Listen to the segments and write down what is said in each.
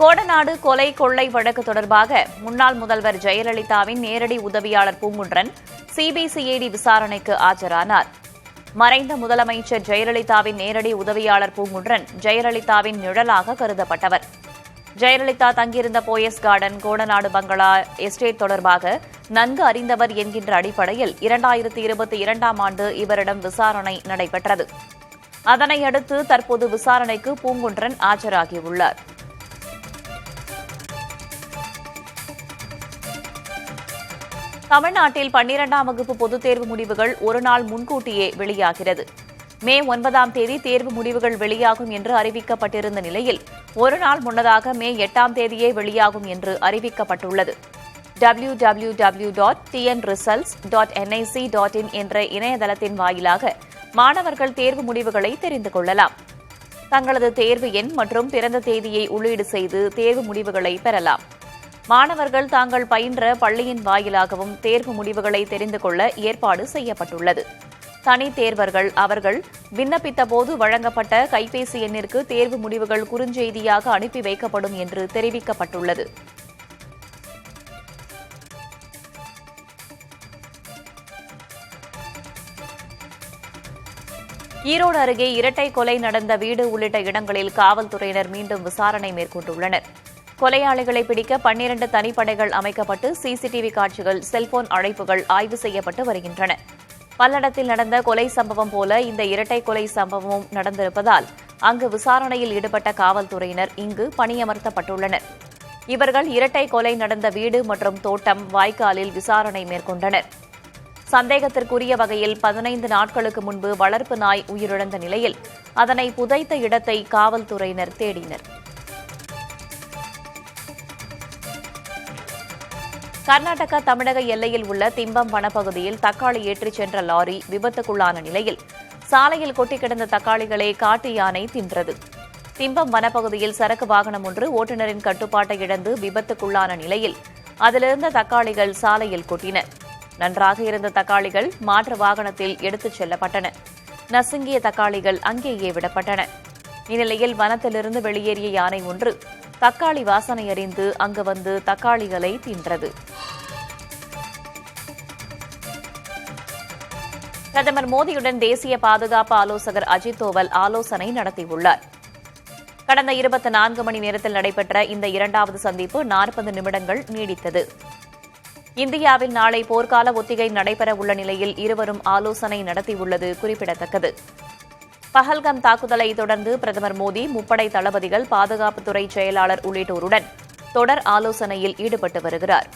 கோடநாடு கொலை கொள்ளை வழக்கு தொடர்பாக முன்னாள் முதல்வர் ஜெயலலிதாவின் நேரடி உதவியாளர் பூங்குன்றன் சிபிசிஐடி விசாரணைக்கு ஆஜரானார். மறைந்த முதலமைச்சர் ஜெயலலிதாவின் நேரடி உதவியாளர் பூங்குன்றன் ஜெயலலிதாவின் நிழலாக கருதப்பட்டவர். ஜெயலலிதா தங்கியிருந்த போயஸ் கார்டன், கோடநாடு பங்களா, எஸ்டேட் தொடர்பாக நன்கு அறிந்தவர் என்கின்ற அடிப்படையில் 2022ஆம் ஆண்டு இவரிடம் விசாரணை நடைபெற்றது. அதனையடுத்து தற்போது விசாரணைக்கு பூங்குன்றன் ஆஜராகியுள்ளார். தமிழ்நாட்டில் 12ஆம் வகுப்பு பொதுத் தேர்வு முடிவுகள் ஒருநாள் முன்கூட்டியே வெளியாகிறது. மே 9ஆம் தேதி தேர்வு முடிவுகள் வெளியாகும் என்று அறிவிக்கப்பட்டிருந்த நிலையில் ஒருநாள் முன்னதாக மே 8ஆம் தேதியே வெளியாகும் என்று அறிவிக்கப்பட்டுள்ளது. www.tnresults.nic.in என்ற இணையதளத்தின் வாயிலாக மாணவர்கள் தேர்வு முடிவுகளை தெரிந்து கொள்ளலாம். தங்களது தேர்வு எண் மற்றும் பிறந்த தேதியை உள்ளீடு செய்து தேர்வு முடிவுகளை பெறலாம். மாணவர்கள் தாங்கள் பயின்ற பள்ளியின் வாயிலாகவும் தேர்வு முடிவுகளை தெரிந்து கொள்ள ஏற்பாடு செய்யப்பட்டுள்ளது. தனித் தேர்வர்கள் அவர்கள் விண்ணப்பித்தபோது வழங்கப்பட்ட கைபேசி எண்ணிற்கு தேர்வு முடிவுகள் குறுஞ்செய்தியாக அனுப்பி வைக்கப்படும் என்று தெரிவிக்கப்பட்டுள்ளது. ஈரோடு அருகே இரட்டை கொலை நடந்த வீடு உள்ளிட்ட இடங்களில் காவல்துறையினர் மீண்டும் விசாரணை மேற்கொண்டுள்ளனர். கொலையாளிகளை பிடிக்க 12 தனிப்படைகள் அமைக்கப்பட்டு சிசிடிவி காட்சிகள், செல்போன் அழைப்புகள் ஆய்வு செய்யப்பட்டு வருகின்றன. பல்லடத்தில் நடந்த கொலை சம்பவம் போல இந்த இரட்டை கொலை சம்பவமும் நடந்திருப்பதால் அங்கு விசாரணையில் ஈடுபட்ட காவல்துறையினர் இங்கு பணியமர்த்தப்பட்டுள்ளனர். இவர்கள் இரட்டை கொலை நடந்த வீடு மற்றும் தோட்டம், வாய்க்காலில் விசாரணை மேற்கொண்டனர். சந்தேகத்திற்குரிய வகையில் 15 நாட்களுக்கு முன்பு வளர்ப்பு நாய் உயிரிழந்த நிலையில் அதனை புதைத்த இடத்தை காவல்துறையினர் தேடினர். கர்நாடகா தமிழக எல்லையில் உள்ள திம்பம் வனப்பகுதியில் தக்காளி ஏற்றிச் சென்ற லாரி விபத்துக்குள்ளான நிலையில் சாலையில் கொட்டிக் கிடந்த தக்காளிகளை காட்டு யானை தின்றது. திம்பம் வனப்பகுதியில் சரக்கு வாகனம் ஒன்று ஓட்டுநரின் கட்டுப்பாட்டை இழந்து விபத்துக்குள்ளான நிலையில் அதிலிருந்த தக்காளிகள் சாலையில் கொட்டின. நன்றாக இருந்த தக்காளிகள் மாற்று வாகனத்தில் எடுத்துச் செல்லப்பட்டன. நசுங்கிய தக்காளிகள் அங்கேயே விடப்பட்டன. இந்நிலையில் வனத்திலிருந்து வெளியேறிய யானை ஒன்று தக்காளி வாசனை அறிந்து அங்கு வந்து தக்காளிகளை தின்றது. பிரதமர் மோடியுடன் தேசிய பாதுகாப்பு ஆலோசகர் அஜித் தோவல் ஆலோசனை நடத்தியுள்ளார். கடந்த 24 மணி நேரத்தில் நடைபெற்ற இந்த இரண்டாவது சந்திப்பு 40 நிமிடங்கள் நீடித்தது. இந்தியாவில் நாளை போர்க்கால ஒத்திகை நடைபெற உள்ள நிலையில் இருவரும் ஆலோசனை நடத்தியுள்ளது குறிப்பிடத்தக்கது. பஹல்காம் தாக்குதலை தொடர்ந்து பிரதமர் மோடி முப்படை தளபதிகள், பாதுகாப்புத்துறை செயலாளர் உள்ளிட்டோருடன் தொடர் ஆலோசனையில் ஈடுபட்டு வருகிறார்.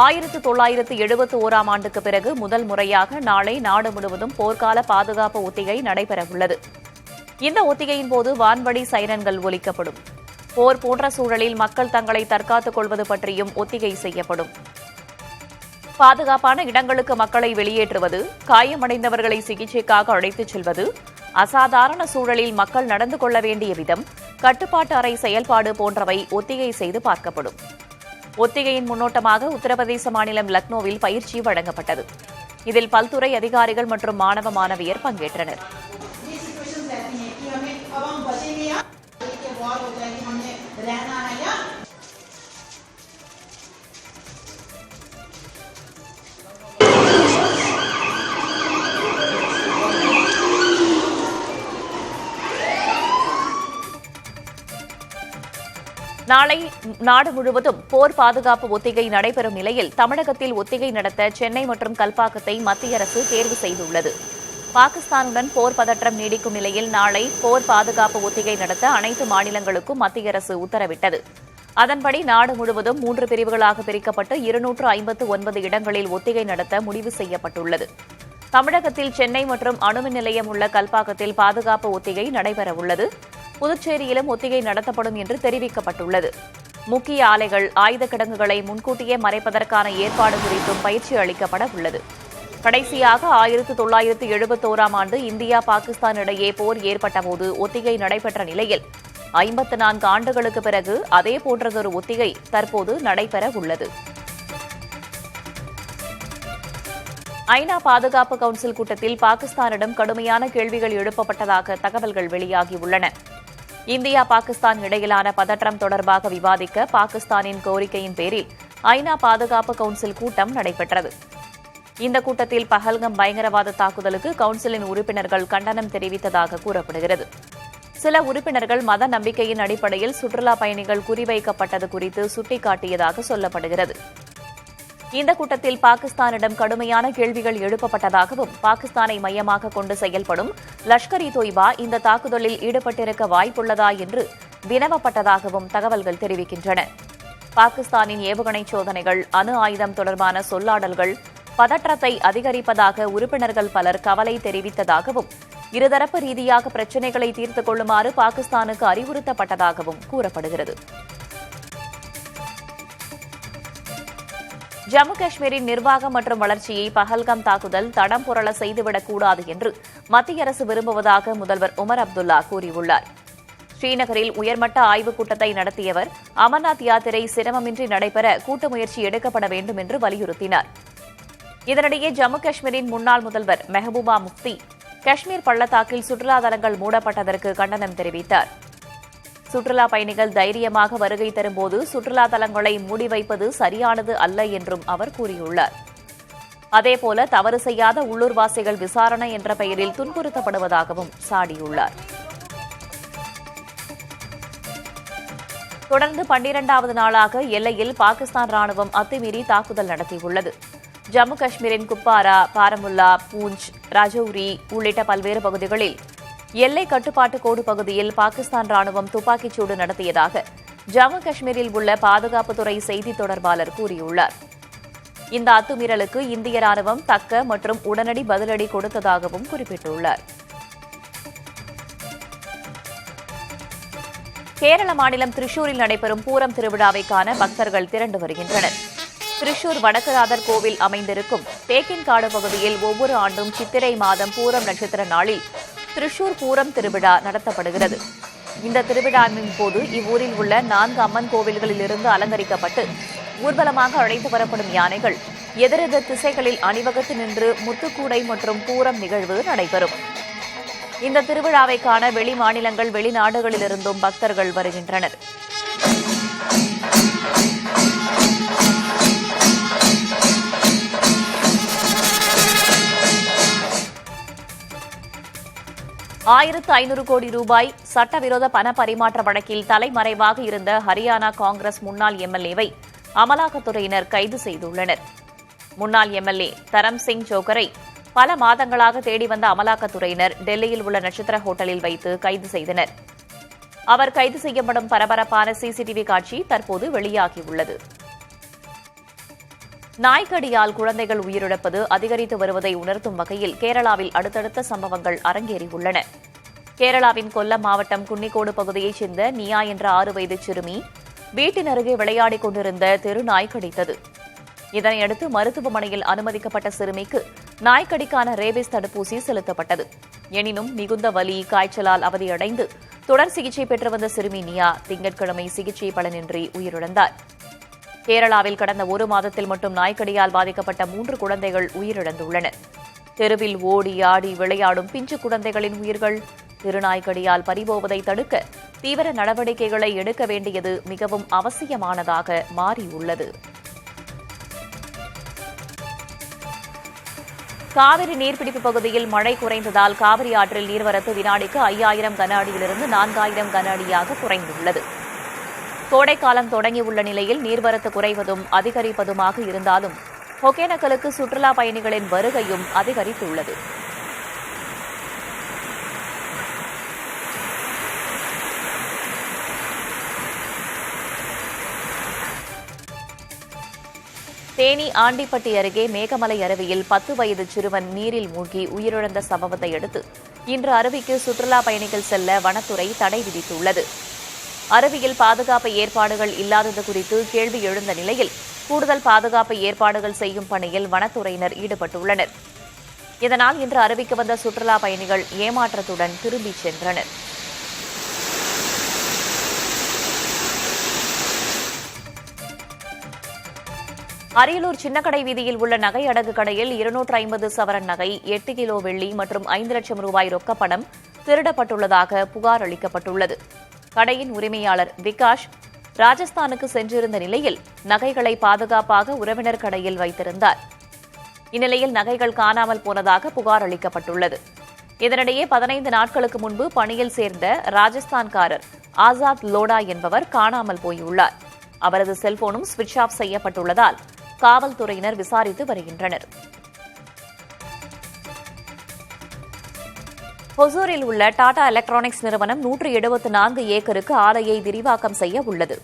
ஆயிரத்து 1971ஆம் ஆண்டுக்கு பிறகு முதல் முறையாக நாளை நாடு முழுவதும் போர்க்கால பாதுகாப்பு ஒத்திகை நடைபெறவுள்ளது. இந்த ஒத்திகையின் போது வான்வழி சைரன்கள் ஒலிக்கப்படும். போர் போன்ற சூழலில் மக்கள் தங்களை தற்காத்துக் கொள்வது பற்றியும் ஒத்திகை செய்யப்படும். பாதுகாப்பான இடங்களுக்கு மக்களை வெளியேற்றுவது, காயமடைந்தவர்களை சிகிச்சைக்காக அழைத்துச் செல்வது, அசாதாரண சூழலில் மக்கள் நடந்து கொள்ள வேண்டிய விதம், கட்டுப்பாட்டு அறை செயல்பாடு போன்றவை ஒத்திகை செய்து பார்க்கப்படும். ஒத்திகையின் முன்னோட்டமாக உத்தரப்பிரதேச மாநிலம் லக்னோவில் பயிற்சி வழங்கப்பட்டது. இதில் பல்துறை அதிகாரிகள் மற்றும் மாணவ மாணவியர் பங்கேற்றனர். நாளை நாடு முழுவதும் போர் பாதுகாப்பு ஒத்திகை நடைபெறும் நிலையில் தமிழகத்தில் ஒத்திகை நடத்த சென்னை மற்றும் கல்பாக்கத்தை மத்திய அரசு தேர்வு செய்துள்ளது. பாகிஸ்தானுடன் போர் பதற்றம் நீடிக்கும் நிலையில் நாளை போர் பாதுகாப்பு ஒத்திகை நடத்த அனைத்து மாநிலங்களுக்கும் மத்திய அரசு உத்தரவிட்டது. அதன்படி நாடு முழுவதும் 3 பிரிவுகளாக பிரிக்கப்பட்டு 259 இடங்களில் ஒத்திகை நடத்த முடிவு செய்யப்பட்டுள்ளது. தமிழகத்தில் சென்னை மற்றும் அணுமின் நிலையம் உள்ள கல்பாக்கத்தில் பாதுகாப்பு ஒத்திகை நடைபெறவுள்ளது. புதுச்சேரியிலும் ஒத்திகை நடத்தப்படும் என்று தெரிவிக்கப்பட்டுள்ளது. முக்கிய ஆலைகள், ஆயுத கிடங்குகளை முன்கூட்டியே மறைப்பதற்கான ஏற்பாடு குறித்தும் பயிற்சி அளிக்கப்பட உள்ளது. கடைசியாக 1971ஆம் ஆண்டு இந்தியா பாகிஸ்தான் இடையே போர் ஏற்பட்டபோது ஒத்திகை நடைபெற்ற நிலையில் 54 ஆண்டுகளுக்கு பிறகு அதே போன்றதொரு ஒத்திகை தற்போது நடைபெற உள்ளது. ஐநா பாதுகாப்பு கவுன்சில் கூட்டத்தில் பாகிஸ்தானிடம் கடுமையான கேள்விகள் எழுப்பப்பட்டதாக தகவல்கள் வெளியாகியுள்ளன. இந்தியா பாகிஸ்தான் இடையிலான பதற்றம் தொடர்பாக விவாதிக்க பாகிஸ்தானின் கோரிக்கையின் பேரில் ஐநா பாதுகாப்பு கவுன்சில் கூட்டம் நடைபெற்றது. இந்த கூட்டத்தில் பஹல்கம் பயங்கரவாத தாக்குதலுக்கு கவுன்சிலின் உறுப்பினர்கள் கண்டனம் தெரிவித்ததாக கூறப்படுகிறது. சில உறுப்பினர்கள் மத நம்பிக்கையின் அடிப்படையில் சுற்றுலா பயணிகள் குறிவைக்கப்பட்டது குறித்து சுட்டிக்காட்டியதாக சொல்லப்படுகிறது. இந்த கூட்டத்தில் பாகிஸ்தானிடம் கடுமையான கேள்விகள் எழுப்பப்பட்டதாகவும் பாகிஸ்தானை மையமாக கொண்டு செயல்படும் லஷ்கர்-இ-தொய்பா இந்த தாக்குதலில் ஈடுபட்டிருக்க வாய்ப்புள்ளதா என்று வினவப்பட்டதாகவும் தகவல்கள் தெரிவிக்கின்றன. பாகிஸ்தானின் ஏவுகணை சோதனைகள், அணு ஆயுதம் தொடர்பான சொல்லாடல்கள் பதற்றத்தை அதிகரிப்பதாக உறுப்பினர்கள் பலர் கவலை தெரிவித்ததாகவும் இருதரப்பு ரீதியாக பிரச்சினைகளை தீர்த்துக் கொள்ளுமாறு பாகிஸ்தானுக்கு அறிவுறுத்தப்பட்டதாகவும் கூறப்படுகிறது. ஜம்மு காஷ்மீரின் நிர்வாகம் மற்றும் வளர்ச்சியை பஹல்காம் தாக்குதல் தடம் புரள செய்துவிடக்கூடாது என்று மத்திய அரசு விரும்புவதாக முதல்வர் உமர் அப்துல்லா கூறியுள்ளார். ஸ்ரீநகரில் உயர்மட்ட ஆய்வுக் கூட்டத்தை நடத்தியவர் அமர்நாத் யாத்திரை சிரமமின்றி நடைபெற கூட்டு முயற்சி எடுக்கப்பட வேண்டும் என்று வலியுறுத்தினார். இதனிடையே ஜம்மு காஷ்மீரின் முன்னாள் முதல்வர் மெஹபூபா முஃப்தி காஷ்மீர் பள்ளத்தாக்கில் சுற்றுலா தலங்கள் மூடப்பட்டதற்கு கண்டனம் தெரிவித்தார். சுற்றுலா பயணிகள் தைரியமாக வருகை தரும்போது சுற்றுலா தலங்களை மூடி வைப்பது சரியானது அல்ல என்றும் அவர் கூறியுள்ளார். அதேபோல தவறு செய்யாத உள்ளூர்வாசிகள் விசாரணை என்ற பெயரில் துன்புறுத்தப்படுவதாகவும் சாடியுள்ளார். தொடர்ந்து 12வது நாளாக எல்லையில் பாகிஸ்தான் ராணுவம் அத்துமீறி தாக்குதல் நடத்தியுள்ளது. ஜம்மு காஷ்மீரின் குப்வாரா, பாரமுல்லா, பூஞ்ச், ரஜௌரி உள்ளிட்ட பல்வேறு பகுதிகளில் எல்லை கட்டுப்பாட்டு கோடு பகுதியில் பாகிஸ்தான் ராணுவம் துப்பாக்கிச்சூடு நடத்தியதாக ஜம்மு காஷ்மீரில் உள்ள பாதுகாப்புத்துறை செய்தித் தொடர்பாளர் கூறியுள்ளார். இந்த அத்துமீறலுக்கு இந்திய ராணுவம் தக்க மற்றும் உடனடி பதிலடி கொடுத்ததாகவும் குறிப்பிட்டுள்ளார். கேரள மாநிலம் திரிஷூரில் நடைபெறும் பூரம் திருவிழாவை காண பக்தர்கள் திரண்டு வருகின்றனர். திரிஷூர் வடக்குநாதர் கோவில் அமைந்திருக்கும் தேக்கின்காடு பகுதியில் ஒவ்வொரு ஆண்டும் சித்திரை மாதம் பூரம் நட்சத்திர நாளில் திரிஷூர் பூரம் திருவிழா நடத்தப்படுகிறது. இந்த திருவிழாவின் போது இவ்வூரில் உள்ள 4 அம்மன் கோவில்களிலிருந்து அலங்கரிக்கப்பட்டு ஊர்வலமாக அழைத்து வரப்படும் யானைகள் எதிரெதிர் திசைகளில் அணிவகுத்து நின்று முத்துக்கூடை மற்றும் பூரம் நிகழ்வு நடைபெறும். இந்த திருவிழாவை காண வெளி மாநிலங்கள், வெளிநாடுகளிலிருந்தும் பக்தர்கள் வருகின்றனர். ₹1,500 கோடி சட்டவிரோத பண பரிமாற்ற வழக்கில் தலைமறைவாக இருந்த ஹரியானா காங்கிரஸ் முன்னாள் எம்எல்ஏவை அமலாக்கத்துறையினர் கைது செய்துள்ளனர். முன்னாள் எம்எல்ஏ தரம் சிங் ஜோகரை பல மாதங்களாக தேடி வந்த அமலாக்கத்துறையினர் டெல்லியில் உள்ள நட்சத்திர ஹோட்டலில் வைத்து கைது செய்தனர். அவர் கைது செய்யப்படும் பரபரப்பான சிசிடிவி காட்சி தற்போது வெளியாகியுள்ளது. நாய்க்கடியால் குழந்தைகள் உயிரிழப்பது அதிகரித்து வருவதை உணர்த்தும் வகையில் கேரளாவில் அடுத்தடுத்த சம்பவங்கள் அரங்கேறியுள்ளன. கேரளாவின் கொல்லம் மாவட்டம் குன்னிக்கோடு பகுதியைச் சேர்ந்த நியா என்ற 6 வயது சிறுமி வீட்டின் அருகே விளையாடிக் கொண்டிருந்த தெரு நாய் கடித்தது. இதனையடுத்து மருத்துவமனையில் அனுமதிக்கப்பட்ட சிறுமிக்கு நாய்க்கடிக்கான ரேபிஸ் தடுப்பூசி செலுத்தப்பட்டது. எனினும் மிகுந்த வலி, காய்ச்சலால் அவதியடைந்து தொடர் சிகிச்சை பெற்று வந்த சிறுமி நியா திங்கட்கிழமை சிகிச்சை பலனின்றி உயிரிழந்தார். கேரளாவில் கடந்த 1 மாதத்தில் மட்டும் நாய்க்கடியால் பாதிக்கப்பட்ட 3 குழந்தைகள் உயிரிழந்துள்ளனர். தெருவில் ஓடி ஆடி விளையாடும் பிஞ்சு குழந்தைகளின் உயிர்கள் திருநாய்க்கடியால் பறிபோவதை தடுக்க தீவிர நடவடிக்கைகளை எடுக்க வேண்டியது மிகவும் அவசியமானதாக மாறியுள்ளது. காவிரி நீர்பிடிப்பு பகுதியில் மழை குறைந்ததால் காவிரி ஆற்றில் நீர்வரத்து வினாடிக்கு 5000 கன அடியிலிருந்து 4000 கன அடியாக குறைந்துள்ளது. கோடைக்காலம் தொடங்கியுள்ள நிலையில் நீர்வரத்து குறைவதும் அதிகரிப்பதுமாக இருந்தாலும் ஒகேனக்கலுக்கு சுற்றுலா பயணிகளின் வருகையும் அதிகரித்துள்ளது. தேனி ஆண்டிப்பட்டி அருகே மேகமலை அருவியில் 10 வயது சிறுவன் நீரில் மூழ்கி உயிரிழந்த சம்பவத்தை அடுத்து இன்று அருவிக்கு சுற்றுலா பயணிகள் செல்ல வனத்துறை தடை விதித்துள்ளது. அருவியில் பாதுகாப்பு ஏற்பாடுகள் இல்லாதது குறித்து கேள்வி எழுந்த நிலையில் கூடுதல் பாதுகாப்பு ஏற்பாடுகள் செய்யும் பணியில் வனத்துறையினர் ஈடுபட்டுள்ளனர். இதனால் இன்று அருவிக்கு வந்த சுற்றுலா பயணிகள் ஏமாற்றத்துடன் திரும்பிச் சென்றனர். அரியலூர் சின்னக்கடை வீதியில் உள்ள நகை அடகு கடையில் 250 சவரன் நகை, 8 கிலோ வெள்ளி மற்றும் 5 லட்சம் ரூபாய் ரொக்கப்பணம் திருடப்பட்டுள்ளதாக புகார் அளிக்கப்பட்டுள்ளது. கடையின் உரிமையாளர் விகாஷ் ராஜஸ்தானுக்கு சென்றிருந்த நிலையில் நகைகளை பாதுகாப்பாக உறவினர் கடையில் வைத்திருந்தார். இந்நிலையில் நகைகள் காணாமல் போனதாக புகார் அளிக்கப்பட்டுள்ளது. இதனிடையே 15 நாட்களுக்கு முன்பு பணியில் சேர்ந்த ராஜஸ்தான்காரர் ஆசாத் லோடா என்பவர் காணாமல் போயுள்ளார். அவரது செல்போனும் சுவிட்ச் ஆஃப் செய்யப்பட்டுள்ளதால் காவல்துறையினர் விசாரித்து வருகின்றனர். ஹொசூரில் உள்ள டாடா எலக்ட்ரானிக்ஸ் நிறுவனம் 174 ஏக்கருக்கு ஆலையை விரிவாக்கம் செய்ய உள்ளது.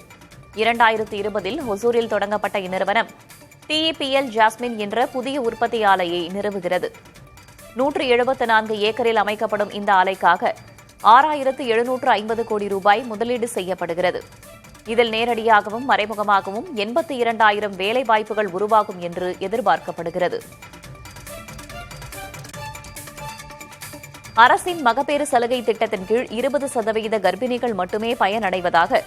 2020இல் ஹொசூரில் தொடங்கப்பட்ட இந்நிறுவனம் TEPL ஜாஸ்மின் என்ற புதிய உற்பத்தி ஆலையை நிறுவுகிறது. 174 ஏக்கரில் அமைக்கப்படும் இந்த ஆலைக்காக 6,750 கோடி ரூபாய் முதலீடு செய்யப்படுகிறது. இதில் நேரடியாகவும் மறைமுகமாகவும் 82,000 வேலைவாய்ப்புகள் உருவாகும் என்று எதிர்பார்க்கப்படுகிறது. அரசின் மகப்பேறு சலுகை திட்டத்தின் கீழ் 20% கர்ப்பிணிகள் மட்டுமே பயனடைவதாக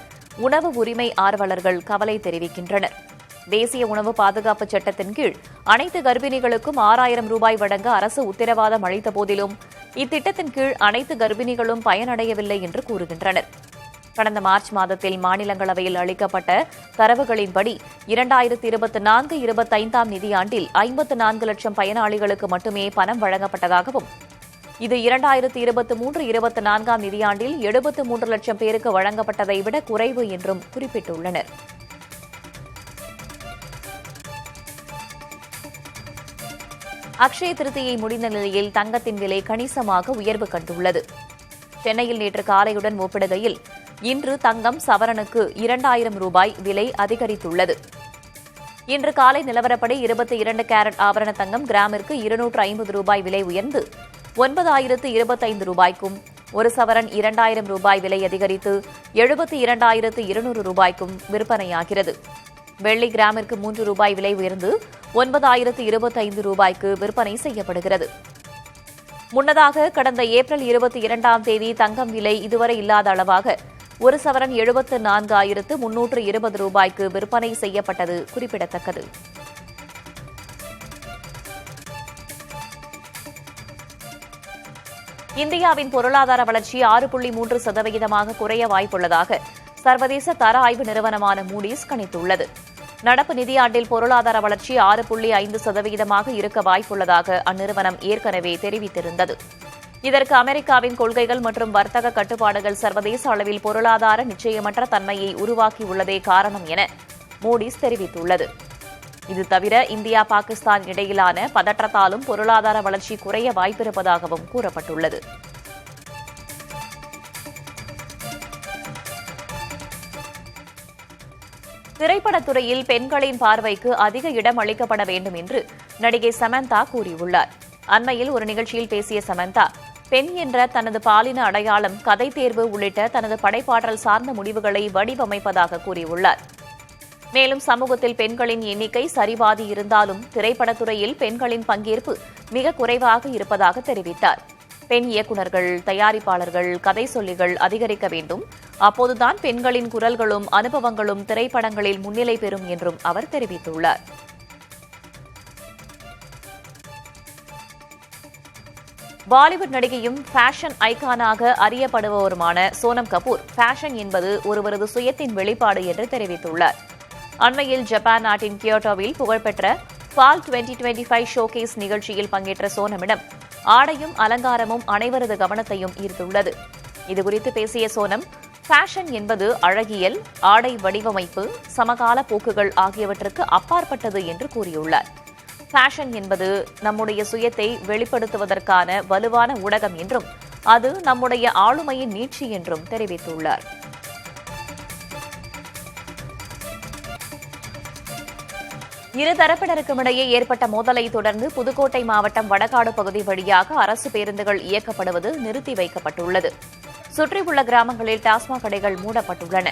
உணவு உரிமை ஆர்வலர்கள் கவலை தெரிவிக்கின்றனர். தேசிய உணவு பாதுகாப்பு சட்டத்தின் கீழ் அனைத்து கர்ப்பிணிகளுக்கும் 6,000 ரூபாய் வழங்க அரசு உத்தரவாதம் அளித்த போதிலும் இத்திட்டத்தின் கீழ் அனைத்து கர்ப்பிணிகளும் பயனடையவில்லை என்று கூறுகின்றனர். கடந்த மார்ச் மாதத்தில் மாநிலங்களவையில் அளிக்கப்பட்ட தரவுகளின்படி 2024-25 நிதியாண்டில் 54 லட்சம் பயனாளிகளுக்கு மட்டுமே பணம் வழங்கப்பட்டதாகவும் இது 2023-24 நிதியாண்டில் 73 லட்சம் பேருக்கு வழங்கப்பட்டதை விட குறைவு என்றும் குறிப்பிட்டுள்ளனர். அக்ஷய திருதியை முடிந்த நிலையில் தங்கத்தின் விலை கணிசமாக உயர்வு கண்டுள்ளது. சென்னையில் நேற்று காலையுடன் ஒப்பிடுகையில் இன்று தங்கம் சவரனுக்கு 2,000 ரூபாய் விலை அதிகரித்துள்ளது. இன்று காலை நிலவரப்படி 22 கேரட் ஆபரண தங்கம் கிராமிற்கு 250 ரூபாய் விலை உயர்ந்து 9,025 ரூபாய்க்கும், ஒரு சவரன் 2,000 ரூபாய் விலை அதிகரித்து 72,200 ரூபாய்க்கும் விற்பனையாகிறது. வெள்ளி கிராமிற்கு 3 ரூபாய் விலை உயர்ந்து 9,025 ரூபாய்க்கு விற்பனை செய்யப்படுகிறது. முன்னதாக கடந்த ஏப்ரல் 22ஆம் தேதி தங்கம் விலை இதுவரை இல்லாத அளவாக ஒரு சவரன் 74,320 ரூபாய்க்கு விற்பனை செய்யப்பட்டது குறிப்பிடத்தக்கது. இந்தியாவின் பொருளாதார வளர்ச்சி 6.3% குறைய வாய்ப்புள்ளதாக சர்வதேச தர ஆய்வு நிறுவனமான மூடிஸ் கணித்துள்ளது. நடப்பு நிதியாண்டில் பொருளாதார வளர்ச்சி 6.5% இருக்க வாய்ப்புள்ளதாக அந்நிறுவனம் ஏற்கனவே தெரிவித்திருந்தது. இதற்கு அமெரிக்காவின் கொள்கைகள் மற்றும் வர்த்தக கட்டுப்பாடுகள் சர்வதேச அளவில் பொருளாதார நிச்சயமற்ற தன்மையை உருவாக்கியுள்ளதே காரணம் என மூடிஸ் தெரிவித்துள்ளது. இது தவிர இந்தியா பாகிஸ்தான் இடையிலான பதற்றத்தாலும் பொருளாதார வளர்ச்சி குறைய வாய்ப்பிருப்பதாகவும் கூறப்பட்டுள்ளது. திரைப்படத்துறையில் பெண்களின் பார்வைக்கு அதிக இடம் அளிக்கப்பட வேண்டும் என்று நடிகை சமந்தா கூறியுள்ளார். அண்மையில் ஒரு நிகழ்ச்சியில் பேசிய சமந்தா, பெண் என்ற தனது பாலின அடையாளம், கதை தேர்வு உள்ளிட்ட தனது படைப்பாற்றல் சார்ந்த முடிவுகளை வடிவமைப்பதாக கூறியுள்ளார். மேலும் சமூகத்தில் பெண்களின் எண்ணிக்கை சரிபாதி இருந்தாலும் திரைப்படத்துறையில் பெண்களின் பங்கேற்பு மிக குறைவாக இருப்பதாக தெரிவித்தார். பெண் இயக்குநர்கள், தயாரிப்பாளர்கள், கதை சொல்லிகள் அதிகரிக்க வேண்டும். அப்போதுதான் பெண்களின் குரல்களும் அனுபவங்களும் திரைப்படங்களில் முன்னிலை பெறும் என்றும் அவர் தெரிவித்துள்ளார். பாலிவுட் நடிகையும் ஃபேஷன் ஐகானாக அறியப்படுபவருமான சோனம் கபூர், ஃபேஷன் என்பது ஒருவரது சுயத்தின் வெளிப்பாடு என்று தெரிவித்துள்ளார். அண்மையில் ஜப்பான் நாட்டின் கியோட்டோவில் புகழ்பெற்ற ஃபால் 2025 ஷோகேஸ் நிகழ்ச்சியில் பங்கேற்ற சோனமிடம் ஆடையும் அலங்காரமும் அனைவரது கவனத்தையும் ஈர்த்துள்ளது. இதுகுறித்து பேசிய சோனம், ஃபேஷன் என்பது அழகியல், ஆடை வடிவமைப்பு, சமகால போக்குகள் ஆகியவற்றுக்கு அப்பாற்பட்டது என்று கூறியுள்ளார். ஃபேஷன் என்பது நம்முடைய சுயத்தை வெளிப்படுத்துவதற்கான வலுவான ஊடகம் என்றும் அது நம்முடைய ஆளுமையின் நீட்சி என்றும் தெரிவித்துள்ளார். இருதரப்பினருக்கும் இடையே ஏற்பட்ட மோதலை தொடர்ந்து புதுக்கோட்டை மாவட்டம் வடகாடு பகுதி வழியாக அரசு பேருந்துகள் இயக்கப்படுவது நிறுத்தி வைக்கப்பட்டுள்ளது. சுற்றியுள்ள கிராமங்களில் டாஸ்மாக் கடைகள் மூடப்பட்டுள்ளன.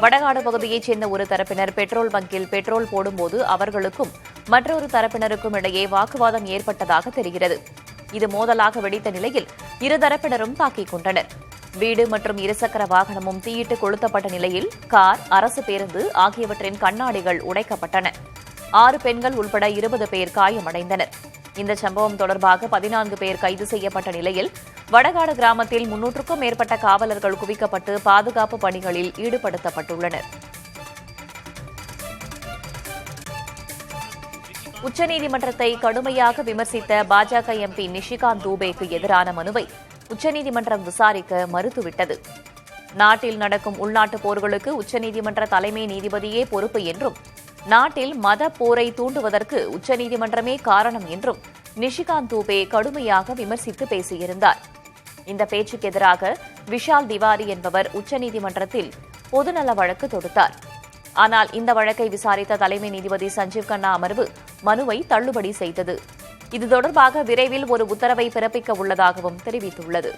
வடகாடு பகுதியைச் சேர்ந்த ஒரு தரப்பினர் பெட்ரோல் பங்கில் பெட்ரோல் போடும்போது அவர்களுக்கும் மற்றொரு தரப்பினருக்கும் இடையே வாக்குவாதம் ஏற்பட்டதாக தெரிகிறது. இது மோதலாக வெடித்த நிலையில் இருதரப்பினரும் தாக்கிக் கொண்டனர். வீடு மற்றும் இருசக்கர வாகனமும் தீயிட்டு கொளுத்தப்பட்ட நிலையில் கார், அரசு பேருந்து ஆகியவற்றின் கண்ணாடிகள் உடைக்கப்பட்டன. 6 பெண்கள் உட்பட 20 பேர் காயமடைந்தனர். இந்த சம்பவம் தொடர்பாக 14 பேர் கைது செய்யப்பட்ட நிலையில் வடகாடு கிராமத்தில் 300க்கும் மேற்பட்ட காவலர்கள் குவிக்கப்பட்டு பாதுகாப்பு பணிகளில் ஈடுபடுத்தப்பட்டுள்ளனர். உச்சநீதிமன்றத்தை கடுமையாக விமர்சித்த பாஜக எம்பி நிஷிகாந்த் தூபேக்கு எதிரான மனுவை உச்சநீதிமன்றம் விசாரிக்க மறுத்துவிட்டது. நாட்டில் நடக்கும் உள்நாட்டு போர்களுக்கு உச்சநீதிமன்ற தலைமை நீதிபதியே பொறுப்பு என்றும், நாட்டில் மத போரை தூண்டுவதற்கு உச்சநீதிமன்றமே காரணம் என்றும் நிஷிகாந்த் தூபே கடுமையாக விமர்சித்து பேசியிருந்தார். இந்த பேச்சுக்கு எதிராக விஷால் திவாரி என்பவர் உச்சநீதிமன்றத்தில் பொதுநல வழக்கு தொடுத்தார். ஆனால் இந்த வழக்கை விசாரித்த தலைமை நீதிபதி சஞ்சீவ் கண்ணா அமர்வு மனுவை தள்ளுபடி செய்தது. இது தொடர்பாக விரைவில் ஒரு உத்தரவை பிறப்பிக்க உள்ளதாகவும் தெரிவித்துள்ளது.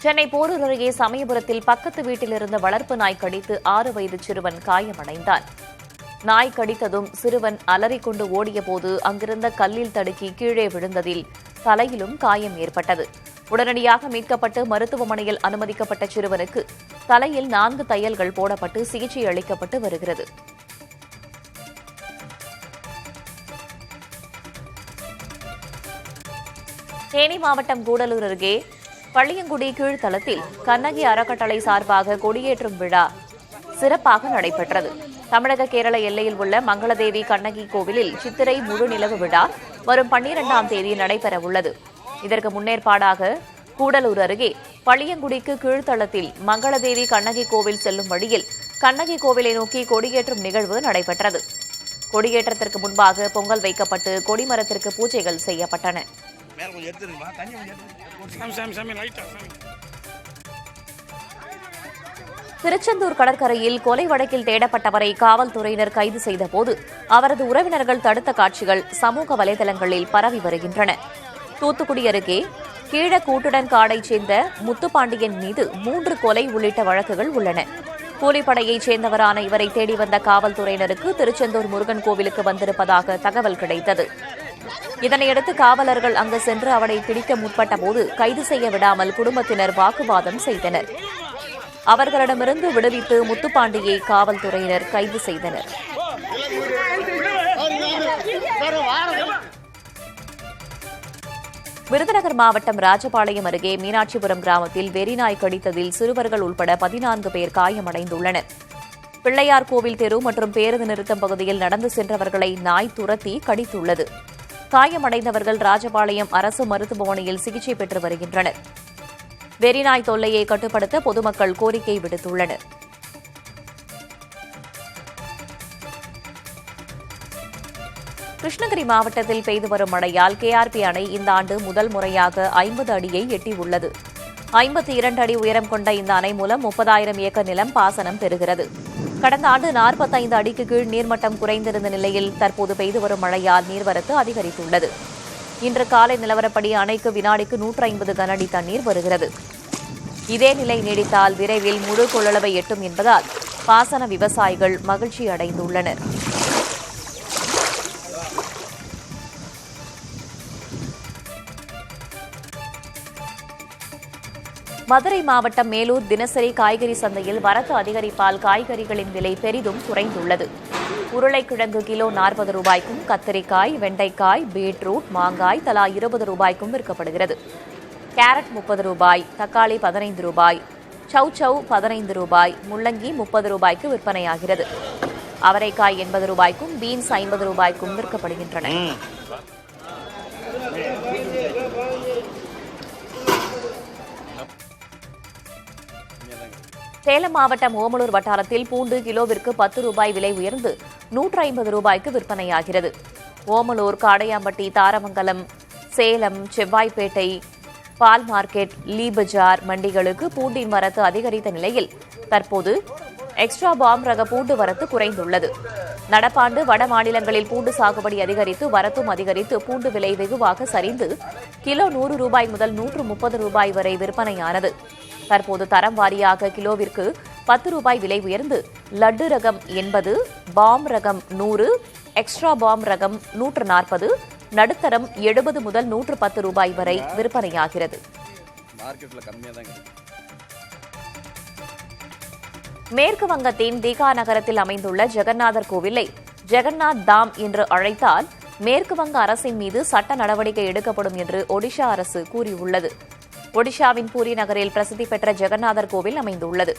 சென்னை போரூர் அருகே சமயபுரத்தில் பக்கத்து வீட்டில் இருந்த வளர்ப்பு நாய் கடித்து 6 வயது சிறுவன் காயமடைந்தான். நாய் கடித்ததும் சிறுவன் அலறிக்கொண்டு ஓடியபோது அங்கிருந்த கல்லில் தடுக்கி கீழே விழுந்ததில் தலையிலும் காயம் ஏற்பட்டது. உடனடியாக மீட்கப்பட்டு மருத்துவமனையில் அனுமதிக்கப்பட்ட சிறுவனுக்கு தலையில் 4 தையல்கள் போடப்பட்டு சிகிச்சை அளிக்கப்பட்டு வருகிறது. தேனி மாவட்டம் கூடலூர் அருகே பள்ளியங்குடி கீழ்த்தளத்தில் கண்ணகி அறக்கட்டளை சார்பாக கொடியேற்றும் விழா சிறப்பாக நடைபெற்றது. தமிழக கேரள எல்லையில் உள்ள மங்களதேவி கண்ணகி கோவிலில் சித்திரை முழு நிலவு விழா வரும் 12ஆம் தேதி நடைபெறவுள்ளது. இதற்கு முன்னேற்பாடாக கூடலூர் அருகே பள்ளியங்குடிக்கு கீழ்த்தளத்தில் மங்களதேவி கண்ணகி கோவில் செல்லும் வழியில் கண்ணகி கோவிலை நோக்கி கொடியேற்றும் நிகழ்வு நடைபெற்றது. கொடியேற்றத்திற்கு முன்பாக பொங்கல் வைக்கப்பட்டு கொடிமரத்திற்கு பூஜைகள் செய்யப்பட்டன. திருச்செந்தூர் கடற்கரையில் கொலை வழக்கில் தேடப்பட்டவரை காவல்துறையினர் கைது செய்தபோது அவரது உறவினர்கள் தடுத்த காட்சிகள் சமூக வலைதளங்களில் பரவி வருகின்றன. தூத்துக்குடி அருகே கீழக்கூட்டுடன்காடைச் சேர்ந்த முத்துப்பாண்டியன் மீது 3 கொலை உள்ளிட்ட வழக்குகள் உள்ளன. கூலிப்படையைச் சேர்ந்தவரான இவரை தேடி வந்த காவல்துறையினருக்கு திருச்செந்தூர் முருகன் கோவிலுக்கு வந்திருப்பதாக தகவல் கிடைத்தது. இதனையடுத்து காவலர்கள் அங்கு சென்று அவரை பிடிக்க முற்பட்டபோது கைது செய்ய விடாமல் குடும்பத்தினர் வாக்குவாதம் செய்தனர். அவர்களிடமிருந்து விடுவித்து முத்துப்பாண்டியை காவல்துறையினர் கைது செய்தனர். விருதுநகர் மாவட்டம் ராஜபாளையம் அருகே மீனாட்சிபுரம் கிராமத்தில் வெறிநாய் கடித்ததில் சிறுவர்கள் உட்பட 14 பேர் காயமடைந்துள்ளனர். பிள்ளையார் கோவில் தெரு மற்றும் பேருந்து நிறுத்தம் பகுதியில் நடந்து சென்றவர்களை நாய் துரத்தி கடித்துள்ளது. காயமடைந்தவர்கள் ராஜபாளையம் அரசு மருத்துவமனையில் சிகிச்சை பெற்று வருகின்றனர். வெறிநாய் தொல்லையை கட்டுப்படுத்த பொதுமக்கள் கோரிக்கை விடுத்துள்ளனர். கிருஷ்ணகிரி மாவட்டத்தில் பெய்து வரும் மழையால் கேஆர்பி அணை இந்த ஆண்டு முதல் முறையாக 50 அடியை எட்டியுள்ளது. 52 அடி உயரம் கொண்ட இந்த அணை மூலம் 30,000 ஏக்கர் நிலம் பாசனம் பெறுகிறது. கடந்த ஆண்டு 45 அடிக்கு கீழ் நீர்மட்டம் குறைந்திருந்த நிலையில் தற்போது பெய்து வரும் மழையால் நீர்வரத்து அதிகரித்துள்ளது. இன்று காலை நிலவரப்படி அணைக்கு வினாடிக்கு 150 கனஅடி தண்ணீர் வருகிறது. இதே நிலை நீடித்தால் விரைவில் முழு கொள்ளளவை எட்டும் என்பதால் பாசன விவசாயிகள் மகிழ்ச்சி அடைந்துள்ளனர். மதுரை மாவட்டம் மேலூர் தினசரி காய்கறி சந்தையில் வரத்து அதிகரிப்பால் காய்கறிகளின் விலை பெரிதும் குறைந்துள்ளது. உருளைக்கிழங்கு கிலோ 40 ரூபாய்க்கும், கத்திரிக்காய், வெண்டைக்காய், பீட்ரூட், மாங்காய் தலா 20 ரூபாய்க்கும் விற்கப்படுகிறது. கேரட் 30 ரூபாய், தக்காளி 15 ரூபாய், சௌச்சவ் 15 ரூபாய், முள்ளங்கி 30 ரூபாய்க்கு விற்பனையாகிறது. அவரைக்காய் 80 ரூபாய்க்கும், பீன்ஸ் 50 ரூபாய்க்கும் விற்கப்படுகின்றன. சேலம் மாவட்டம் ஓமலூர் வட்டாரத்தில் பூண்டு கிலோவிற்கு 10 ரூபாய் விலை உயர்ந்து 150 ரூபாய்க்கு விற்பனையாகிறது. ஓமலூர், காடையாம்பட்டி, தாரமங்கலம், சேலம், செவ்வாய்ப்பேட்டை, பால் மார்க்கெட், லீ பஜார் மண்டிகளுக்கு பூண்டின் வரத்து அதிகரித்த நிலையில் தற்போது எக்ஸ்ட்ரா பாம் ரக பூண்டு வரத்து குறைந்துள்ளது. நடப்பாண்டு வட மாநிலங்களில் பூண்டு சாகுபடி அதிகரித்து வரத்தும் அதிகரித்து பூண்டு விலை வெகுவாக சரிந்து கிலோ 100 ரூபாய் முதல் 130 ரூபாய் வரை விற்பனையானது. தற்போது தரம் வாரியாக கிலோவிற்கு 10 ரூபாய் விலை உயர்ந்து லட்டு ரகம் 80, பாம் ரகம் 100, எக்ஸ்ட்ரா பாம் ரகம் 140, நடுத்தரம் 70 முதல் 110 ரூபாய் வரை விற்பனையாகிறது. மேற்கு வங்கத்தின் தீகா நகரத்தில் அமைந்துள்ள ஜெகநாதர் கோவிலை ஜெகநாத் தாம் என்று அழைத்தால் மேற்கு வங்க அரசின் மீது சட்ட நடவடிக்கை எடுக்கப்படும் என்று ஒடிஷா அரசு கூறியுள்ளது. ஒடிஷாவின் பூரி நகரில் பிரசித்தி பெற்ற ஜெகநாதர் கோவில் அமைந்துள்ளது.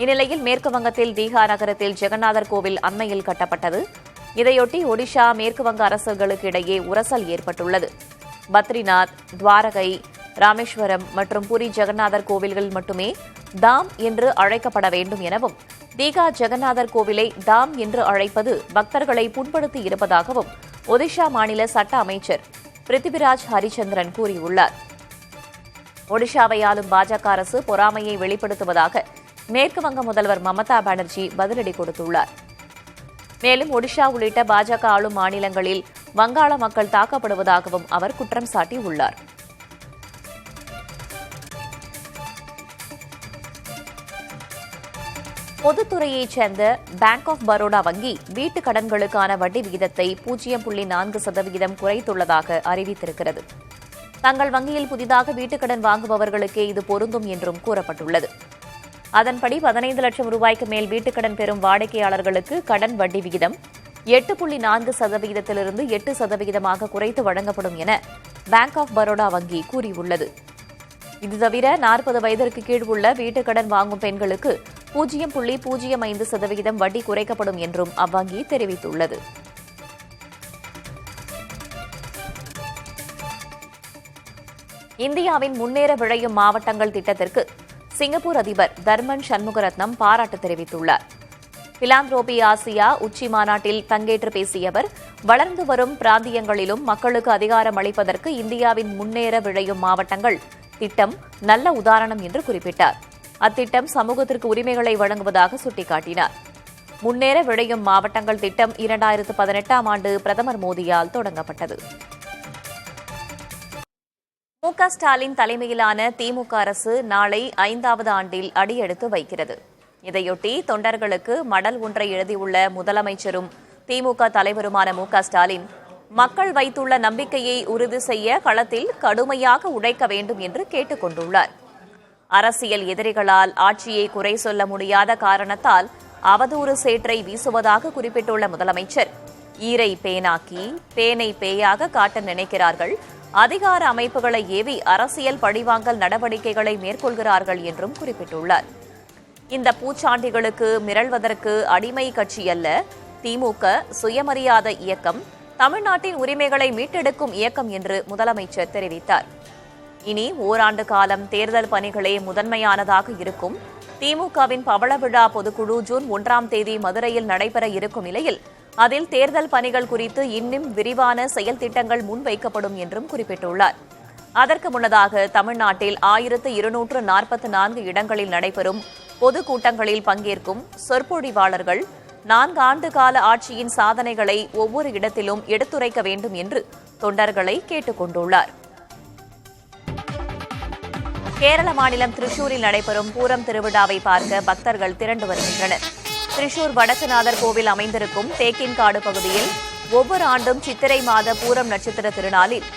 இந்நிலையில் மேற்கு வங்கத்தில் தீகா நகரத்தில் ஜெகநாதர் கோவில் அண்மையில் கட்டப்பட்டது. இதையொட்டி ஒடிஷா மேற்கு வங்க அரசுகளுக்கு இடையே உரசல் ஏற்பட்டுள்ளது. பத்ரிநாத், துவாரகை, ராமேஸ்வரம் மற்றும் புரி ஜெகநாதர் கோவில்கள் மட்டுமே தாம் என்று அழைக்கப்பட வேண்டும் எனவும், தீகா ஜெகநாதர் கோவிலை தாம் என்று அழைப்பது பக்தர்களை புண்படுத்தி இருப்பதாகவும் ஒடிஷா மாநில சட்ட அமைச்சர் பிருத்திவிராஜ் ஹரிச்சந்திரன் கூறியுள்ளார். ஒடிஷாவை ஆளும் பாஜக அரசு பொறாமையை வெளிப்படுத்துவதாக மேற்கு வங்க முதல்வர் மமதா பானர்ஜி பதிலடி கொடுத்துள்ளார். மேலும் ஒடிஷா உள்ளிட்ட பாஜக ஆளும் மாநிலங்களில் வங்காள மக்கள் தாக்கப்படுவதாகவும் அவர் குற்றம் சாட்டியுள்ளார். பொதுத்துறையைச் சேர்ந்த பேங்க் ஆஃப் பரோடா வங்கி வீட்டுக் கடன்களுக்கான வட்டி விகிதத்தை 0.4% குறைத்துள்ளதாக அறிவித்திருக்கிறது. தங்கள் வங்கியில் புதிதாக வீட்டுக்கடன் வாங்குபவர்களுக்கே இது பொருந்தும் என்றும் கூறப்பட்டுள்ளது. அதன்படி 15 லட்சம் ரூபாய்க்கு மேல் வீட்டுக்கடன் பெறும் வாடிக்கையாளர்களுக்கு கடன் வட்டி விகிதம் 8.4%லிருந்து 8% குறைத்து வழங்கப்படும் என பேங்க் ஆஃப் பரோடா வங்கி கூறியுள்ளது. இது தவிர 40 வயதிற்கு கீழ் உள்ள வீட்டுக்கடன் வாங்கும் பெண்களுக்கு 0.05% வட்டி குறைக்கப்படும் என்றும் அவ்வங்கி தெரிவித்துள்ளது. இந்தியாவின் முன்னேற விழையும் மாவட்டங்கள் திட்டத்திற்கு சிங்கப்பூர் அதிபர் தர்மன் சண்முகரத்னம் பாராட்டு தெரிவித்துள்ளார். பிலாந்த்ரோபி ஆசியா உச்சி மாநாட்டில் பங்கேற்று பேசிய அவர், வளர்ந்து வரும் பிராந்தியங்களிலும் மக்களுக்கு அதிகாரம் அளிப்பதற்கு இந்தியாவின் முன்னேற விழையும் மாவட்டங்கள் திட்டம் நல்ல உதாரணம் என்று குறிப்பிட்டார். அத்திட்டம் சமூகத்திற்கு உரிமைகளை வழங்குவதாக சுட்டிக்காட்டினார். முன்னேற விழையும் மாவட்டங்கள் திட்டம் 2018ஆம் ஆண்டு பிரதமர் மோடியால் தொடங்கப்பட்டது. மு.க. ஸ்டாலின் தலைமையிலான திமுக அரசு நாளை 5வது ஆண்டில் அடியெடுத்து வைக்கிறது. இதையொட்டி தொண்டர்களுக்கு மடல் ஒன்றை எழுதியுள்ள முதலமைச்சரும் திமுக தலைவருமான மு.க. ஸ்டாலின், மக்கள் வைத்துள்ள நம்பிக்கையை உறுதி செய்ய களத்தில் கடுமையாக உழைக்க வேண்டும் என்று கேட்டுக் கொண்டுள்ளார். அரசியல் எதிரிகளால் ஆட்சியை குறை சொல்ல முடியாத காரணத்தால் அவதூறு சேற்றை வீசுவதாக குறிப்பிட்டுள்ள முதலமைச்சர், ஈரை பேனாக்கி பேனை பேயாக காட்ட நினைக்கிறார்கள், அதிகார அமைப்புகளை ஏவி அரசியல் பழிவாங்கல் நடவடிக்கைகளை மேற்கொள்கிறார்கள் என்றும் குறிப்பிட்டுள்ளார். இந்த பூச்சாண்டிகளுக்கு மிரள்வதற்கு அடிமை கட்சி அல்ல திமுக, சுயமரியாதை இயக்கம், தமிழ்நாட்டின் உரிமைகளை மீட்டெடுக்கும் இயக்கம் என்று முதலமைச்சர் தெரிவித்தார். இனி ஓராண்டு காலம் தேர்தல் பணிகளே முதன்மையானதாக இருக்கும். திமுகவின் பவள விழா பொதுக்குழு ஜூன் 1ஆம் தேதி மதுரையில் நடைபெற இருக்கும் நிலையில் அதில் தேர்தல் பணிகள் குறித்து இன்னும் விரிவான செயல் திட்டங்கள் முன்வைக்கப்படும் என்றும் குறிப்பிட்டுள்ளார். அதற்கு முன்னதாக தமிழ்நாட்டில் 1244 இடங்களில் நடைபெறும் பொதுக்கூட்டங்களில் பங்கேற்கும் சொற்பொழிவாளர்கள் 4 ஆண்டு கால ஆட்சியின் சாதனைகளை ஒவ்வொரு இடத்திலும் எடுத்துரைக்க வேண்டும் என்று தொண்டர்களை கேட்டுக் கொண்டுள்ளார். கேரள மாநிலம் திரிசூரில் நடைபெறும் பூரம் திருவிழாவை பார்க்க பக்தர்கள் திரண்டு வருகின்றனர். திரிசூர் வடக்குநாதர் கோவில் அமைந்திருக்கும் தேக்கின்காடு பகுதியில் ஒவ்வொரு ஆண்டும் சித்திரை மாத பூரம் நட்சத்திர திருநாளில்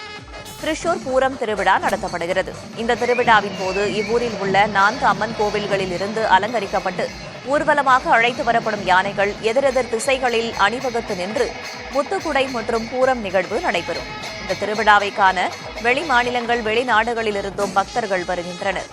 திரிசூர் பூரம் திருவிழா நடத்தப்படுகிறது. இந்த திருவிழாவின் போது இவ்வூரில் உள்ள 4 அம்மன் கோவில்களில் இருந்து அலங்கரிக்கப்பட்டு ஊர்வலமாக அழைத்து வரப்படும் யானைகள் எதிரெதிர் திசைகளில் அணிவகுத்து நின்று முத்துக்குடை மற்றும் பூரம் நிகழ்வு நடைபெறும். இந்த திருவிழாவை காண வெளி மாநிலங்கள் வெளிநாடுகளிலிருந்தும் பக்தர்கள் வருகின்றனர்.